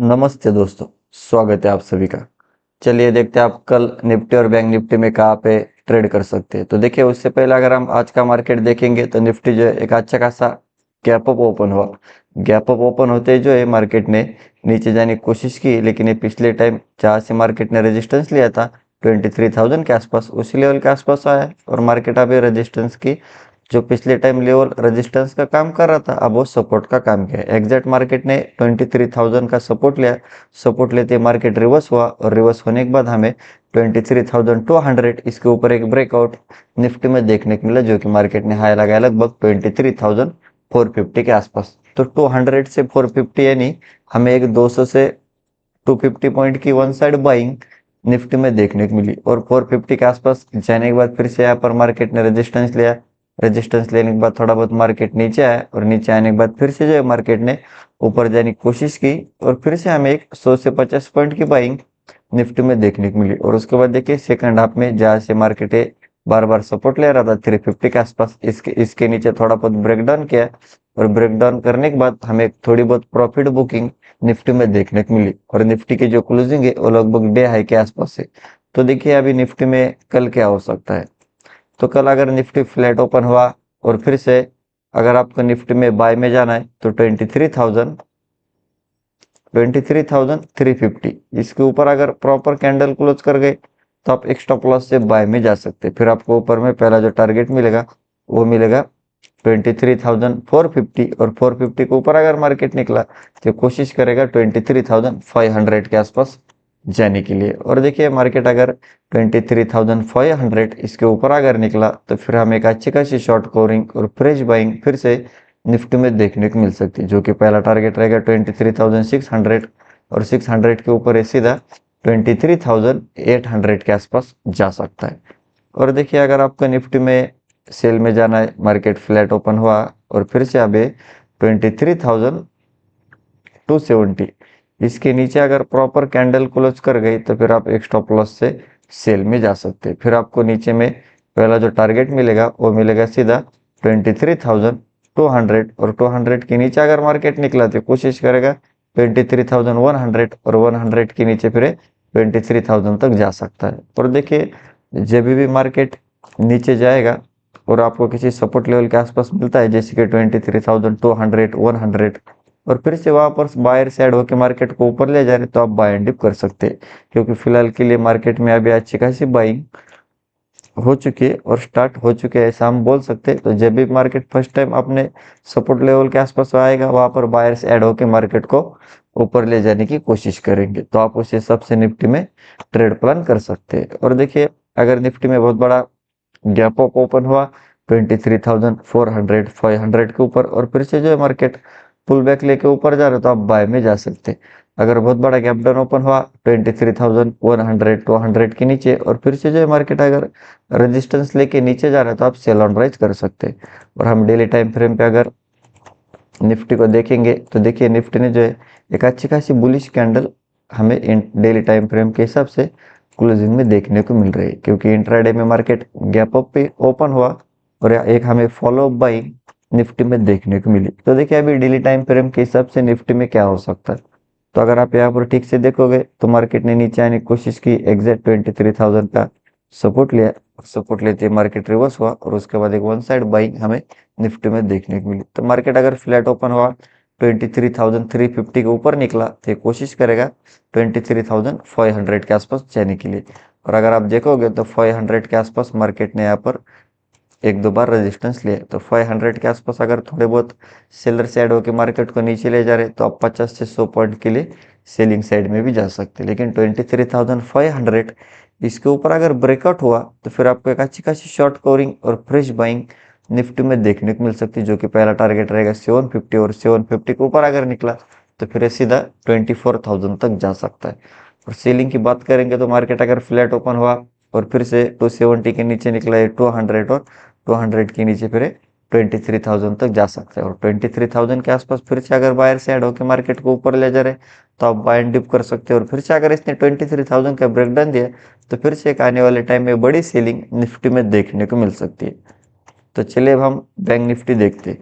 नमस्ते दोस्तों, स्वागत है आप सभी का। चलिए देखते हैं आप कल निफ्टी और बैंक निफ्टी में कहाँ पे ट्रेड कर सकते हैं। तो देखिए उससे पहले अगर हम आज का मार्केट देखेंगे तो निफ्टी जो है एक अच्छा खासा गैप अप ओपन हुआ। गैप अप ओपन होते ही जो है मार्केट ने नीचे जाने की कोशिश की, लेकिन ये पिछले टाइम जहाँ से मार्केट ने रेजिस्टेंस लिया था 23,000 के आसपास, उसी लेवल के आसपास आया है और मार्केट अभी रेजिस्टेंस की जो पिछले टाइम लेवल रेजिस्टेंस का काम कर रहा था अब वो सपोर्ट का काम किया है। एग्जैक्ट मार्केट ने 23,000 का सपोर्ट लिया। सपोर्ट लेते मार्केट रिवर्स हुआ और रिवर्स होने के बाद हमें 23,200 इसके ऊपर एक ब्रेकआउट निफ्टी में देखने को मिला, जो कि मार्केट ने हाई लगाया लगभग 23,450 के आसपास। तो 200 से 450 यानी हमें एक 200 से 250 पॉइंट की वन साइड बाइंग निफ्टी में देखने को मिली और 450 के आसपास जाने के बाद फिर से यहाँ पर मार्केट ने रेजिस्टेंस लिया। रेजिस्टेंस लेने के बाद थोड़ा बहुत मार्केट नीचे आया और नीचे आने के बाद फिर से जो है मार्केट ने ऊपर जाने की कोशिश की और फिर से हमें एक 100 से 50 पॉइंट की बाइंग निफ्टी में देखने को मिली। और उसके बाद देखिए सेकंड हाफ में जहाँ से मार्केट बार बार सपोर्ट ले रहा था 350 के आसपास, इसके नीचे थोड़ा बहुत ब्रेकडाउन किया और ब्रेकडाउन करने के बाद हमें थोड़ी बहुत प्रॉफिट बुकिंग निफ्टी में देखने को मिली और निफ्टी की जो क्लोजिंग है वो लगभग डे हाई के आसपास है। तो देखिए अभी निफ्टी में कल क्या हो सकता है। तो कल अगर निफ्टी फ्लैट ओपन हुआ और फिर से अगर आपको निफ्टी में बाय में जाना है तो 23,350 इसके ऊपर अगर प्रॉपर कैंडल क्लोज कर गए तो आप एक स्टॉप लॉस से बाय में जा सकते हैं। फिर आपको ऊपर में पहला जो टारगेट मिलेगा वो मिलेगा 23,450 और 450 के ऊपर अगर मार्केट निकला तो कोशिश करेगा 23,500 के आसपास जाने के लिए। और देखिए मार्केट अगर 23,500 इसके ऊपर अगर निकला तो फिर हमें एक अच्छी खासी शॉर्ट कवरिंग और फ्रेश बाइंग फिर से निफ्टी में देखने को मिल सकती है, जो कि पहला टारगेट रहेगा 23,600 और 600 के ऊपर ये सीधा 23,800 के आसपास जा सकता है। और देखिए अगर आपको निफ्टी में सेल में जाना है, मार्केट फ्लैट ओपन हुआ और फिर से अभी 23,270 इसके नीचे अगर प्रॉपर कैंडल क्लोज कर गई तो फिर आप एक स्टॉप लॉस से सेल में जा सकते हैं। फिर आपको नीचे में पहला जो टारगेट मिलेगा वो मिलेगा सीधा 23,200 और 200 के नीचे अगर मार्केट निकला तो कोशिश करेगा 23,100 और 100 के नीचे फिर 23,000 तक जा सकता है। और देखिए जब भी मार्केट नीचे जाएगा और आपको किसी सपोर्ट लेवल के आसपास मिलता है जैसे कि 23,200 100 और फिर से वहां पर बायर से ऐड होकर मार्केट को ऊपर ले जा रहे तो आप बाय एंड डिप कर सकते हैं, क्योंकि फिलहाल के लिए मार्केट में अभी अच्छी खासी बाइंग हो चुकी है और स्टार्ट हो चुके हैं ऐसा हम बोल सकते हैं। तो जब भी मार्केट फर्स्ट टाइम अपने सपोर्ट लेवल के आसपास आएगा वहां पर बायर्स ऐड होकर मार्केट को ऊपर ले जाने की कोशिश करेंगे, तो आप उस हिसाब से निफ्टी में ट्रेड प्लान कर सकते हैं। और देखिए अगर निफ्टी में बहुत बड़ा गैप अप ओपन हुआ 23,400 500 के ऊपर और फिर से जो है मार्केट पुल बैक लेके ऊपर जा रहा है तो आप बाय में जा सकते हैं। अगर बहुत बड़ा गैप डाउन ओपन हुआ 23,100 200 के नीचे और फिर से जो है मार्केट अगर रेजिस्टेंस लेके नीचे जा रहा है तो आप सेल ऑन राइज कर सकते हैं। और हम डेली टाइम फ्रेम पे अगर निफ्टी को देखेंगे तो देखिए निफ्टी ने जो है एक अच्छी खासी बुलिश कैंडल हमें डेली टाइम फ्रेम के हिसाब से क्लोजिंग में देखने को मिल रही है, क्योंकि इंट्राडे में मार्केट गैप अप पे ओपन हुआ और एक हमें फॉलो अप बाइंग निफ्टी में देखने को मिली। तो देखिए अभी डेली टाइम फ्रेम के हिसाब से निफ्टी में क्या हो सकता है। तो अगर आप यहाँ पर ठीक से देखोगे तो मार्केट ने नीचे आने की कोशिश की, एग्जैक्ट 23,000 का सपोर्ट लिया। सपोर्ट लेते मार्केट रिवर्स हुआ और उसके बाद एक वन साइड बाइंग हमें निफ्टी में देखने को मिली। तो मार्केट अगर फ्लैट ओपन हुआ 23,350 के ऊपर निकला तो कोशिश करेगा 23,500 के आसपास जाने के लिए। और अगर आप देखोगे तो 500 के आसपास मार्केट ने यहाँ पर एक दो बार रेजिस्टेंस लिया, तो 500 के आसपास अगर थोड़े बहुत सेलर साइड होकर मार्केट को नीचे ले जा रहे तो आप 50 से 100 पॉइंट के लिए सेलिंग साइड में भी जा सकते हैं। लेकिन 23,500 इसके ऊपर अगर ब्रेकआउट हुआ तो फिर आपको एक अच्छी खासी शॉर्ट कवरिंग और फ्रेश बाइंग निफ्टी में देखने को मिल सकती है, जो कि पहला टारगेट रहेगा 750 और 750 के ऊपर अगर निकला तो फिर सीधा 24,000 तक जा सकता है। और सेलिंग की बात करेंगे तो मार्केट अगर फ्लैट ओपन हुआ और फिर से 270 के नीचे निकला है 200 और 200 के नीचे फिर 23,000 तक जा सकता है। और 23,000 के आसपास फिर से अगर बायर से ऐड होकर मार्केट को ऊपर ले जा रहे तो आप बाय एंड डिप कर सकते हैं। और फिर से अगर इसने 23,000 का ब्रेकडाउन दिया तो फिर से एक आने वाले टाइम में बड़ी सेलिंग निफ्टी में देखने को मिल सकती है। तो चलिए अब हम बैंक निफ्टी देखते हैं।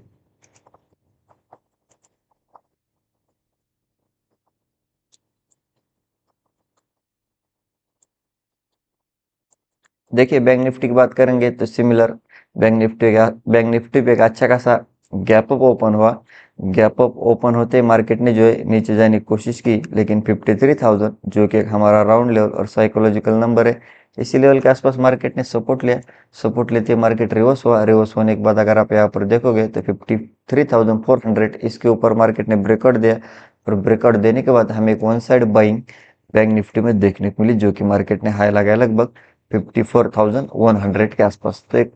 देखिए बैंक निफ्टी की बात करेंगे तो सिमिलर बैंक निफ्टी पे एक अच्छा खासा गैप अप ओपन हुआ। गैप अप ओपन होते ही मार्केट ने जो है नीचे जाने की कोशिश की, लेकिन 53,000 जो कि एक हमारा राउंड लेवल और साइकोलॉजिकल नंबर है, इसी लेवल के आसपास मार्केट ने सपोर्ट लिया। सपोर्ट लेते ही मार्केट रिवर्स हुआ। रिवर्स होने के बाद अगर आप यहाँ पर देखोगे तो 53,400 इसके ऊपर मार्केट ने ब्रेकआउट दिया, और ब्रेकआउट देने के बाद हमें एक one side buying bank Nifty में देखने को मिली, जो कि मार्केट ने हाई लगाया लगभग 54,100 के आसपास। तो एक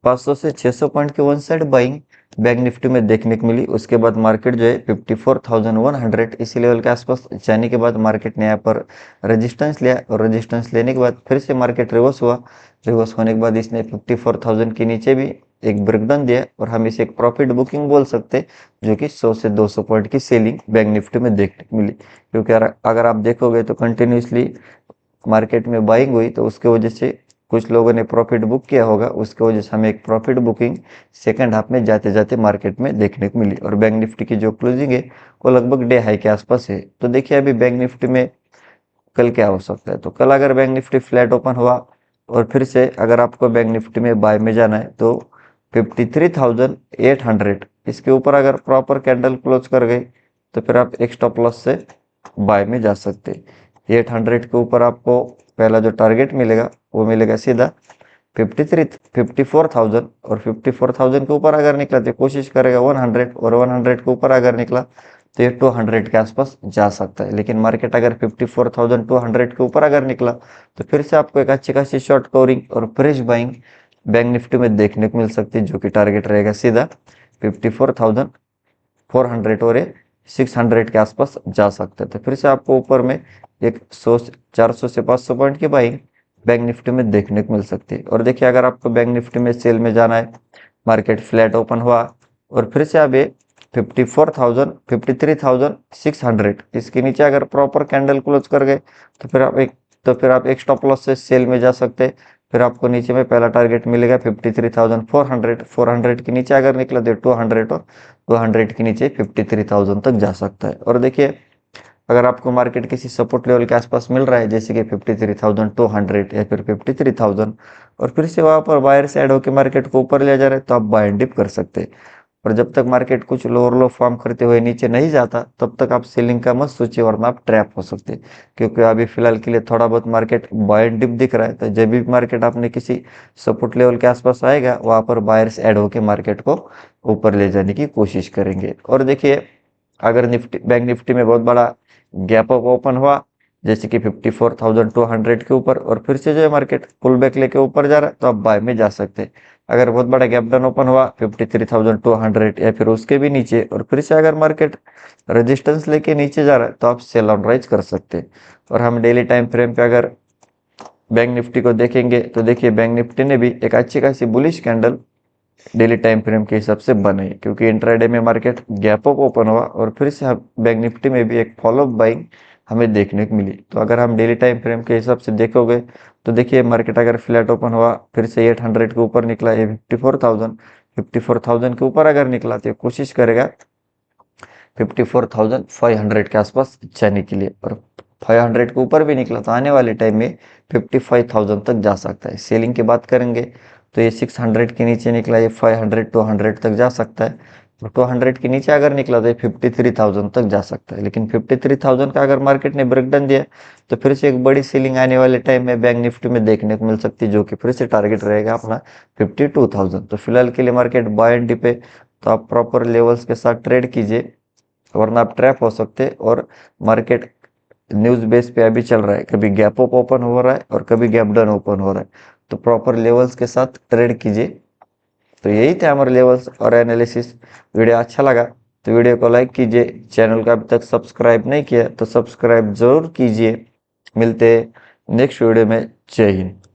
500 से 600 पॉइंट की one side buying bank Nifty में देखने को मिली। उसके बाद मार्केट जो है 54,100 इसी लेवल के आसपास जाने के बाद मार्केट ने यहाँ पर रेजिस्टेंस लिया, और रेजिस्टेंस लेने के बाद फिर से मार्केट रिवर्स हुआ। रिवर्स होने के बाद इसने 54,000 के नीचे भी एक ब्रेकडाउन दिया, और हम इसे एक प्रॉफिट बुकिंग बोल सकते, जो कि 100 से 200 पॉइंट की सेलिंग बैंक निफ्टी में देखने को मिली। क्योंकि अगर आप देखोगे तो कंटिन्यूसली मार्केट में बाइंग हुई, तो उसके वजह से कुछ लोगों ने प्रॉफिट बुक किया होगा, उसके वजह से हमें एक प्रॉफिट बुकिंग सेकंड हाफ में जाते जाते मार्केट में देखने को मिली। और बैंक निफ्टी की जो क्लोजिंग है वो लगभग डे हाई के आसपास है। तो देखिए अभी बैंक निफ्टी में कल क्या हो सकता है। तो कल अगर बैंक निफ्टी फ्लैट ओपन हुआ, और फिर से अगर आपको बैंक निफ्टी में बाय में जाना है, तो 53,800 इसके ऊपर अगर प्रॉपर कैंडल क्लोज कर गई, तो फिर आप एक स्टॉप लॉस से बाय में जा सकते। 800 के ऊपर आपको पहला जो टारगेट मिलेगा वो मिलेगा सीधा 54,000, और 54,000 के ऊपर अगर निकला तो कोशिश करेगा 100, और 100 के ऊपर अगर निकला तो ये 200 के आसपास जा सकता है। लेकिन मार्केट अगर 54,200 के ऊपर अगर निकला, तो फिर से आपको एक अच्छी खासी शॉर्ट कवरिंग और फ्रेश बाइंग बैंक निफ्टी में देखने को मिल सकती है, जो कि टारगेट रहेगा सीधा 54,400 और 600 के आसपास जा सकते हैं। तो फिर से आपको ऊपर में एक 400 से 500 पॉइंट की बाइंग बैंक निफ्टी में देखने को मिल सकती है। और देखिए अगर आपको बैंक निफ्टी में सेल में जाना है, मार्केट फ्लैट ओपन हुआ और फिर से अब 53,600 इसके नीचे अगर प्रॉपर कैंडल क्लोज कर गए, तो फिर आप एक स्टॉप लॉस से सेल में जा सकते हैं। फिर आपको नीचे में पहला टारगेट मिलेगा 53,400। 400 के नीचे अगर निकला तो 200, और 200 के नीचे 53,000 तक जा सकता है। और देखिए अगर आपको मार्केट किसी सपोर्ट लेवल के आसपास मिल रहा है, जैसे कि 53,200 या फिर 53,000, और फिर से वहां पर बायर से ऐड होकर मार्केट को ऊपर ले जा रहा है, तो आप बाय एंड डिप कर सकते हैं। और जब तक मार्केट कुछ लोअर लो फॉर्म करते हुए नीचे नहीं जाता, तब तक आप सेलिंग का मत सोचिए, वरना आप ट्रैप हो सकते हैं। क्योंकि अभी फिलहाल के लिए थोड़ा बहुत मार्केट बाय एंड डिप दिख रहा है, तो जब भी मार्केट आपने किसी सपोर्ट लेवल के आसपास आएगा, वहां पर बायर्स ऐड होकर मार्केट को ऊपर ले जाने की कोशिश करेंगे। और देखिए अगर बैंक निफ्टी में बहुत बड़ा गैप अप ओपन हुआ, जैसे कि 54,200 के ऊपर, और फिर से जो है मार्केट पुल बैक लेके ऊपर जा रहा है, तो आप बाय में जा सकते हैं। अगर बहुत बड़ा गैप डाउन ओपन हुआ 53,200 या फिर उसके भी नीचे, और फिर से अगर मार्केट रेजिस्टेंस लेके नीचे जा रहा है, तो आप सेल ऑन राइज कर सकते हैं। और हम डेली टाइम फ्रेम पे अगर बैंक निफ्टी को देखेंगे, तो देखिए बैंक निफ्टी ने भी एक अच्छी खासी bullish candle daily time frame के हिसाब से बने, क्योंकि इंट्राडे में मार्केट गैप अप ओपन हुआ, और फिर से बैंक निफ्टी में भी एक फॉलोअप बाइंग हमें देखने को मिली। तो अगर हम डेली टाइम फ्रेम के हिसाब से देखोगे, तो देखिए मार्केट अगर फ्लैट ओपन हुआ, फिर से 800 के ऊपर निकला, ये 54,000 के ऊपर अगर निकला, तो कोशिश करेगा 54,500 के आसपास जाने के लिए। और 500 के ऊपर भी निकला, तो आने वाले टाइम में 55,000 तक जा सकता है। सेलिंग की बात करेंगे तो ये 600 के नीचे निकला, ये 500 200 तक जा सकता है। और 200 के नीचे अगर निकला तो ये 53,000 तक जा सकता है। लेकिन 53,000 का अगर मार्केट ने ब्रेकडाउन दिया, तो फिर से एक बड़ी सेलिंग आने वाले टाइम में बैंक निफ्टी में देखने को मिल सकती है, जो कि फिर से टारगेट रहेगा अपना 52,000। तो फिलहाल के लिए मार्केट बाय एंड डिप है, तो आप प्रॉपर लेवल्स के साथ ट्रेड कीजिए, वरना आप ट्रैप हो सकते हैं। और मार्केट न्यूज बेस पे अभी चल रहा है, कभी गैप अप ओपन हो रहा है और कभी गैप डाउन ओपन हो रहा है, तो प्रॉपर लेवल्स के साथ ट्रेड कीजिए। तो यही थे हमारे लेवल्स और एनालिसिस। वीडियो अच्छा लगा तो वीडियो को लाइक कीजिए, चैनल का अभी तक सब्सक्राइब नहीं किया तो सब्सक्राइब जरूर कीजिए। मिलते हैं नेक्स्ट वीडियो में। जय हिंद।